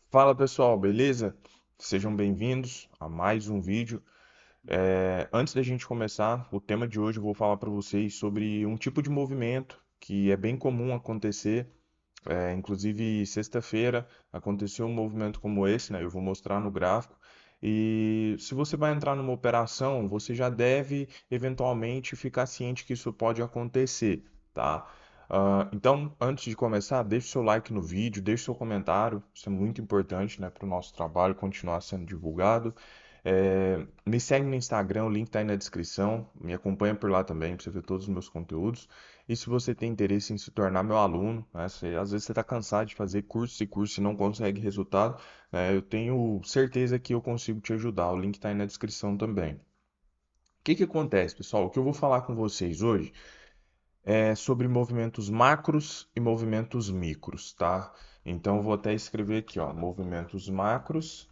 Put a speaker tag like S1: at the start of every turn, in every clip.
S1: Fala pessoal, beleza? Sejam bem-vindos a mais um vídeo. Antes da gente começar, o tema de hoje eu vou falar para vocês sobre um tipo de movimento que é bem comum acontecer. Inclusive, sexta-feira aconteceu um movimento como esse, né? Eu vou mostrar no gráfico. E se você vai entrar numa operação, você já deve eventualmente ficar ciente que isso pode acontecer, tá? Então, antes de começar, deixe seu like no vídeo, deixe seu comentário, isso é muito importante, né, para o nosso trabalho continuar sendo divulgado. Me segue no Instagram, o link está aí na descrição, me acompanha por lá também para você ver todos os meus conteúdos. E se você tem interesse em se tornar meu aluno, né, às vezes você está cansado de fazer curso e curso e não consegue resultado, né, eu tenho certeza que eu consigo te ajudar. O link está aí na descrição também. O que que acontece, pessoal? O que eu vou falar com vocês hoje é sobre movimentos macros e movimentos micros, tá? Então, eu vou até escrever aqui, ó, movimentos macros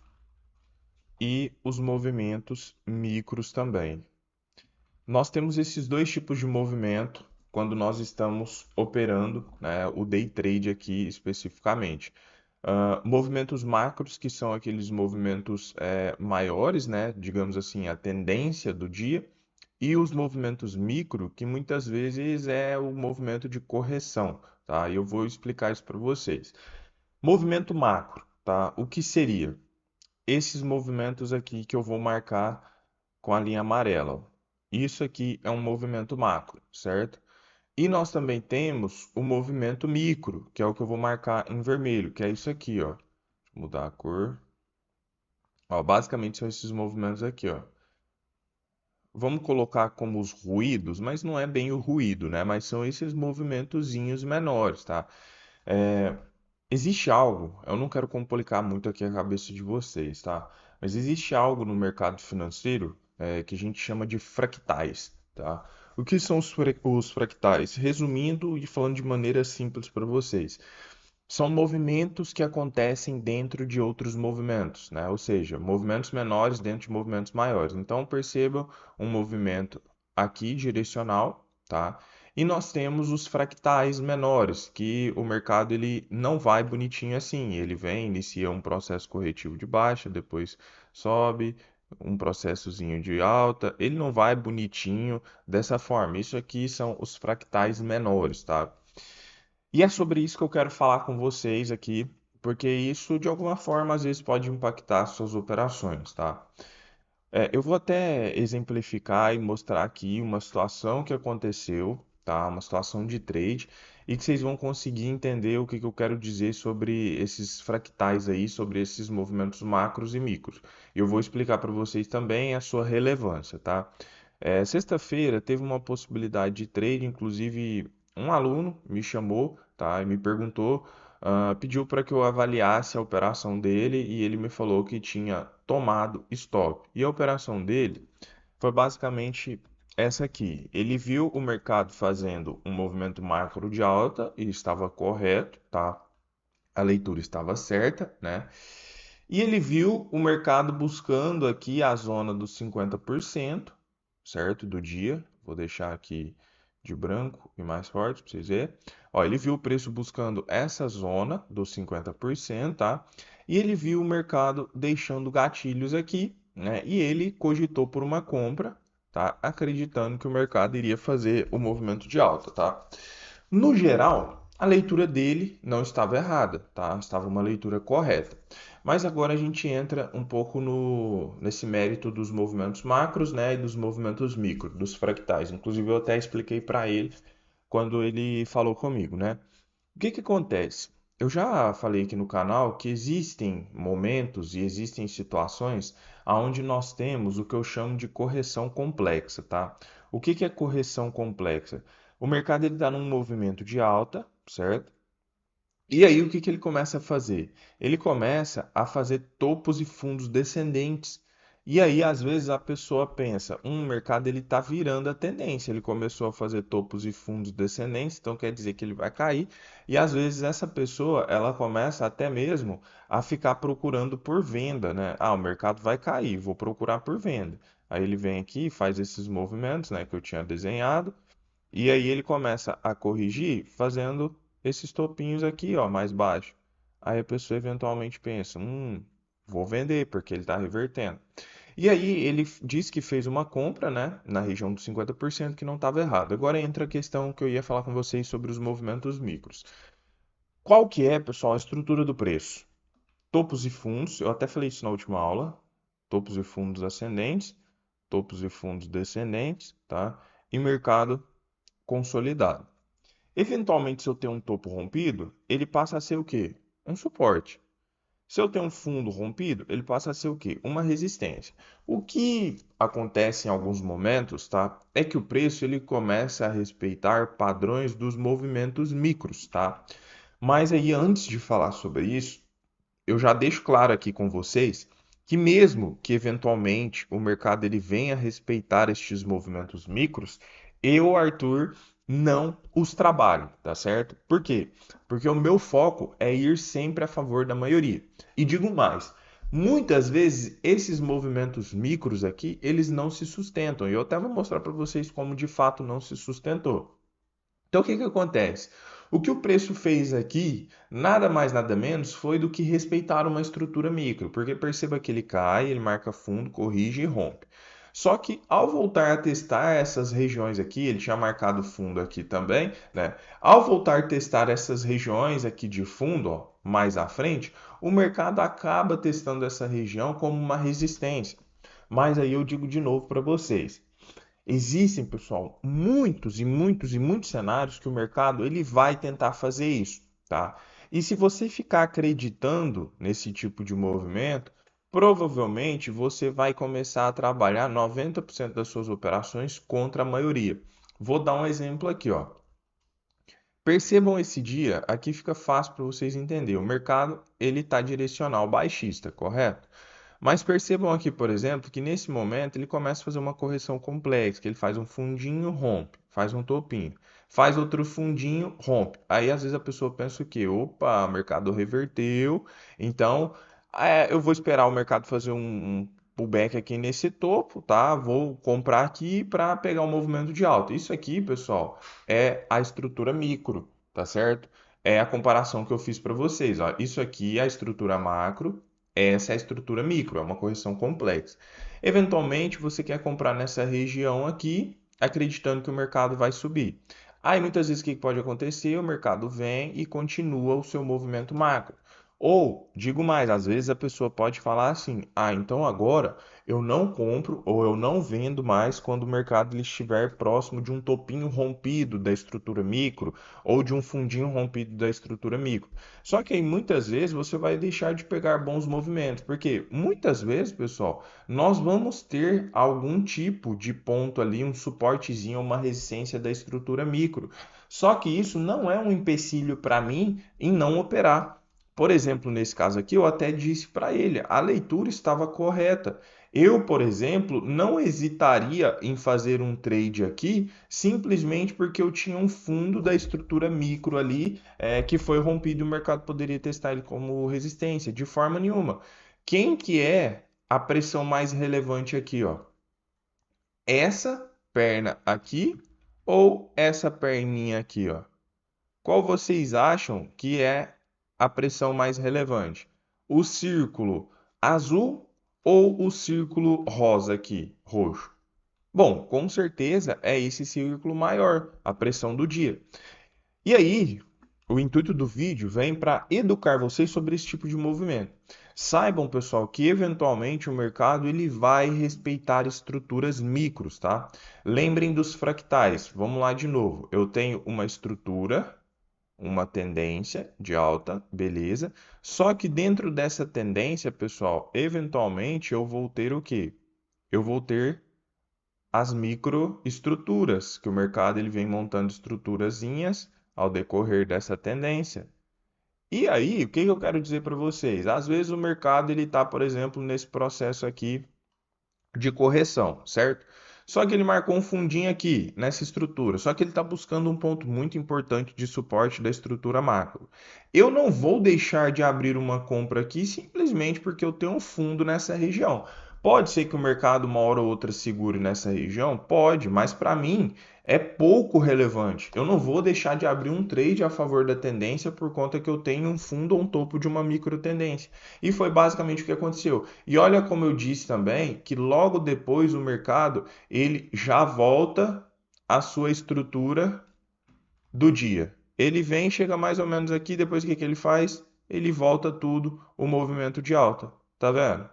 S1: e os movimentos micros também. Nós temos esses dois tipos de movimento quando nós estamos operando, né, o day trade aqui especificamente. Movimentos macros, que são aqueles movimentos maiores, né, digamos assim, a tendência do dia, e os movimentos micro, que muitas vezes é o movimento de correção, tá? E eu vou explicar isso para vocês. Movimento macro, tá? O que seria? Esses movimentos aqui que eu vou marcar com a linha amarela. Isso aqui é um movimento macro, certo? E nós também temos o movimento micro, que é o que eu vou marcar em vermelho, que é isso aqui, ó. Deixa eu mudar a cor. Ó, basicamente são esses movimentos aqui, ó. Vamos colocar como os ruídos, mas não é bem o ruído, né? Mas são esses movimentozinhos menores, tá? É, existe algo, eu não quero complicar muito aqui a cabeça de vocês, tá? Mas existe algo no mercado financeiro que a gente chama de fractais, tá? O que são os fractais? Resumindo e falando de maneira simples para vocês, são movimentos que acontecem dentro de outros movimentos, né? Ou seja, movimentos menores dentro de movimentos maiores. Então, perceba um movimento aqui direcional, tá? E nós temos os fractais menores, que o mercado ele não vai bonitinho assim. Ele vem, inicia um processo corretivo de baixa, depois sobe, um processozinho de alta. Ele não vai bonitinho dessa forma. Isso aqui são os fractais menores, tá? E é sobre isso que eu quero falar com vocês aqui, porque isso de alguma forma às vezes pode impactar suas operações, tá? Eu vou até exemplificar e mostrar aqui uma situação que aconteceu, tá? Uma situação de trade, e que vocês vão conseguir entender o que que eu quero dizer sobre esses fractais aí, sobre esses movimentos macros e micros. E eu vou explicar para vocês também a sua relevância, tá? Sexta-feira teve uma possibilidade de trade, inclusive um aluno me chamou, tá? E me perguntou, pediu para que eu avaliasse a operação dele e ele me falou que tinha tomado stop. E a operação dele foi basicamente essa aqui. Ele viu o mercado fazendo um movimento macro de alta e estava correto, tá? A leitura estava certa, né? E ele viu o mercado buscando aqui a zona dos 50%, certo? Do dia. Vou deixar aqui de branco e mais forte para vocês verem. Ó, ele viu o preço buscando essa zona dos 50%, tá? E ele viu o mercado deixando gatilhos aqui, né? E ele cogitou por uma compra, tá? Acreditando que o mercado iria fazer o movimento de alta, tá? No geral, a leitura dele não estava errada, tá? Estava uma leitura correta. Mas agora a gente entra um pouco nesse mérito dos movimentos macros, né, e dos movimentos micro, dos fractais. Inclusive eu até expliquei para ele quando ele falou comigo, né? O que que acontece? Eu já falei aqui no canal que existem momentos e existem situações onde nós temos o que eu chamo de correção complexa, tá? O que que é correção complexa? O mercado está num movimento de alta, certo? E aí o que que ele começa a fazer? Ele começa a fazer topos e fundos descendentes. E aí às vezes a pessoa pensa, o mercado ele está virando a tendência. Ele começou a fazer topos e fundos descendentes, então quer dizer que ele vai cair. E às vezes essa pessoa ela começa até mesmo a ficar procurando por venda, né? Ah, o mercado vai cair, vou procurar por venda. Aí ele vem aqui, faz esses movimentos, né, que eu tinha desenhado. E aí ele começa a corrigir fazendo esses topinhos aqui, ó, mais baixo. aí a pessoa eventualmente pensa, vou vender porque ele está revertendo. E aí ele diz que fez uma compra, né, na região dos 50% que não estava errado. Agora entra a questão que eu ia falar com vocês sobre os movimentos micros. Qual que é, pessoal, a estrutura do preço? Topos e fundos, eu até falei isso na última aula, topos e fundos ascendentes, topos e fundos descendentes, tá? E mercado consolidado. Eventualmente, se eu tenho um topo rompido, ele passa a ser o quê? Um suporte. Se eu tenho um fundo rompido, ele passa a ser o quê? Uma resistência. O que acontece em alguns momentos, tá? É que o preço ele começa a respeitar padrões dos movimentos micros, tá? Mas aí, antes de falar sobre isso, eu já deixo claro aqui com vocês que mesmo que eventualmente o mercado ele venha respeitar estes movimentos micros, eu, Arthur, não os trabalho, tá certo? Por quê? Porque o meu foco é ir sempre a favor da maioria. E digo mais, muitas vezes esses movimentos micros aqui, eles não se sustentam. E eu até vou mostrar para vocês como de fato não se sustentou. Então, o que que acontece? O que o preço fez aqui, nada mais nada menos, foi do que respeitar uma estrutura micro, porque perceba que ele cai, ele marca fundo, corrige e rompe. Só que ao voltar a testar essas regiões aqui, ele tinha marcado fundo aqui também, né? Ao voltar a testar essas regiões aqui de fundo, ó, mais à frente, o mercado acaba testando essa região como uma resistência. Mas aí eu digo de novo para vocês, existem, pessoal, muitos e muitos e muitos cenários que o mercado ele vai tentar fazer isso, tá? E se você ficar acreditando nesse tipo de movimento, provavelmente você vai começar a trabalhar 90% das suas operações contra a maioria. Vou dar um exemplo aqui, ó. Percebam esse dia, aqui fica fácil para vocês entenderem. O mercado ele está direcional baixista, correto? Mas percebam aqui, por exemplo, que nesse momento ele começa a fazer uma correção complexa, que ele faz um fundinho, rompe, faz um topinho, faz outro fundinho, rompe. Aí às vezes a pessoa pensa o quê? Opa, o mercado reverteu, então eu vou esperar o mercado fazer um pullback aqui nesse topo, tá? Vou comprar aqui para pegar um movimento de alta. Isso aqui, pessoal, é a estrutura micro, tá certo? É a comparação que eu fiz para vocês, ó. Isso aqui é a estrutura macro, essa é a estrutura micro, é uma correção complexa. Eventualmente, você quer comprar nessa região aqui, acreditando que o mercado vai subir. Aí, muitas vezes, o que pode acontecer? O mercado vem e continua o seu movimento macro. Ou, digo mais, às vezes a pessoa pode falar assim: ah, então agora eu não compro ou eu não vendo mais quando o mercado ele estiver próximo de um topinho rompido da estrutura micro ou de um fundinho rompido da estrutura micro. Só que aí muitas vezes você vai deixar de pegar bons movimentos, porque muitas vezes, pessoal, nós vamos ter algum tipo de ponto ali, um suportezinho, uma resistência da estrutura micro. Só que isso não é um empecilho para mim em não operar. Por exemplo, nesse caso aqui, eu até disse para ele, a leitura estava correta. Eu, por exemplo, não hesitaria em fazer um trade aqui simplesmente porque eu tinha um fundo da estrutura micro ali que foi rompido e o mercado poderia testar ele como resistência, de forma nenhuma. Quem que é a pressão mais relevante aqui, ó? Essa perna aqui ou essa perninha aqui, ó? Qual vocês acham que é a pressão mais relevante? O círculo azul ou o círculo rosa aqui, roxo? Bom, com certeza é esse círculo maior, a pressão do dia. E aí, o intuito do vídeo vem para educar vocês sobre esse tipo de movimento. Saibam, pessoal, que eventualmente o mercado ele vai respeitar estruturas micros, tá? Lembrem dos fractais. Vamos lá de novo. Eu tenho uma estrutura, uma tendência de alta, beleza? Só que dentro dessa tendência, pessoal, eventualmente eu vou ter o quê? Eu vou ter as microestruturas, que o mercado ele vem montando estruturazinhas ao decorrer dessa tendência. E aí, o que que eu quero dizer para vocês? Às vezes o mercado ele está, por exemplo, nesse processo aqui de correção, certo? Só que ele marcou um fundinho aqui nessa estrutura, só que ele está buscando um ponto muito importante de suporte da estrutura macro. Eu não vou deixar de abrir uma compra aqui simplesmente porque eu tenho um fundo nessa região. Pode ser que o mercado uma hora ou outra segure nessa região? Pode, mas para mim é pouco relevante. Eu não vou deixar de abrir um trade a favor da tendência por conta que eu tenho um fundo ou um topo de uma micro tendência. E foi basicamente o que aconteceu. E olha como eu disse também que logo depois o mercado ele já volta à sua estrutura do dia. Ele vem, chega mais ou menos aqui, depois o que que ele faz? Ele volta tudo o movimento de alta. Tá vendo?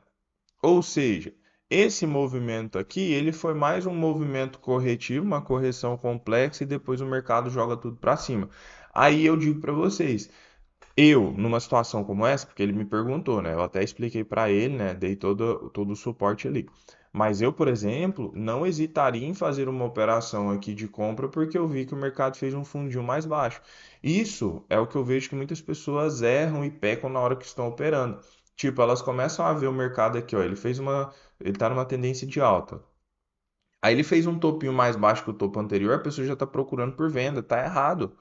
S1: Ou seja, esse movimento aqui, ele foi mais um movimento corretivo, uma correção complexa e depois o mercado joga tudo para cima. Aí eu digo para vocês, eu numa situação como essa, porque ele me perguntou, né? Eu até expliquei para ele, né? Dei todo o suporte ali. Mas eu, por exemplo, não hesitaria em fazer uma operação aqui de compra porque eu vi que o mercado fez um fundinho mais baixo. Isso é o que eu vejo que muitas pessoas erram e pecam na hora que estão operando. Tipo, elas começam a ver o mercado aqui, ó, ele tá numa tendência de alta. Aí ele fez um topinho mais baixo que o topo anterior, a pessoa já está procurando por venda, tá errado.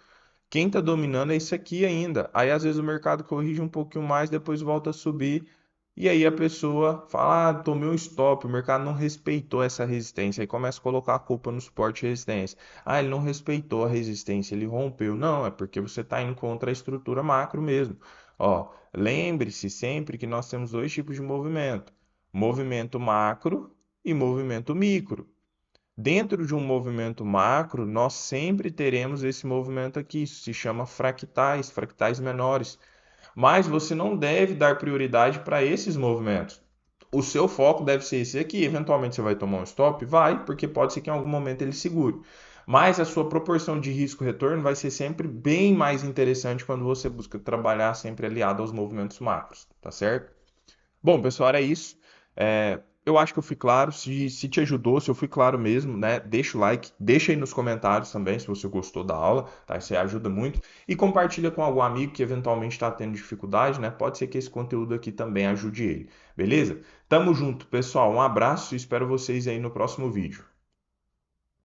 S1: Quem está dominando é isso aqui ainda. Aí às vezes o mercado corrige um pouquinho mais, depois volta a subir. E aí a pessoa fala: Ah, tomei um stop, o mercado não respeitou essa resistência. Aí começa a colocar a culpa no suporte e resistência. Ah, ele não respeitou a resistência, ele rompeu. Não, é porque você está indo contra a estrutura macro mesmo. Ó, lembre-se sempre que nós temos dois tipos de movimento: movimento macro e movimento micro. Dentro de um movimento macro, nós sempre teremos esse movimento aqui, isso se chama fractais, fractais menores. Mas você não deve dar prioridade para esses movimentos. O seu foco deve ser esse aqui. Eventualmente você vai tomar um stop? Vai, porque pode ser que em algum momento ele segure. Mas a sua proporção de risco-retorno vai ser sempre bem mais interessante quando você busca trabalhar sempre aliado aos movimentos macros, tá certo? Bom, pessoal, era isso. Eu acho que eu fui claro. Se te ajudou, se eu fui claro mesmo, né? Deixa o like, deixa aí nos comentários também se você gostou da aula, tá? Isso aí ajuda muito. E compartilha com algum amigo que eventualmente está tendo dificuldade, né? Pode ser que esse conteúdo aqui também ajude ele, beleza? Tamo junto, pessoal. Um abraço e espero vocês aí no próximo vídeo.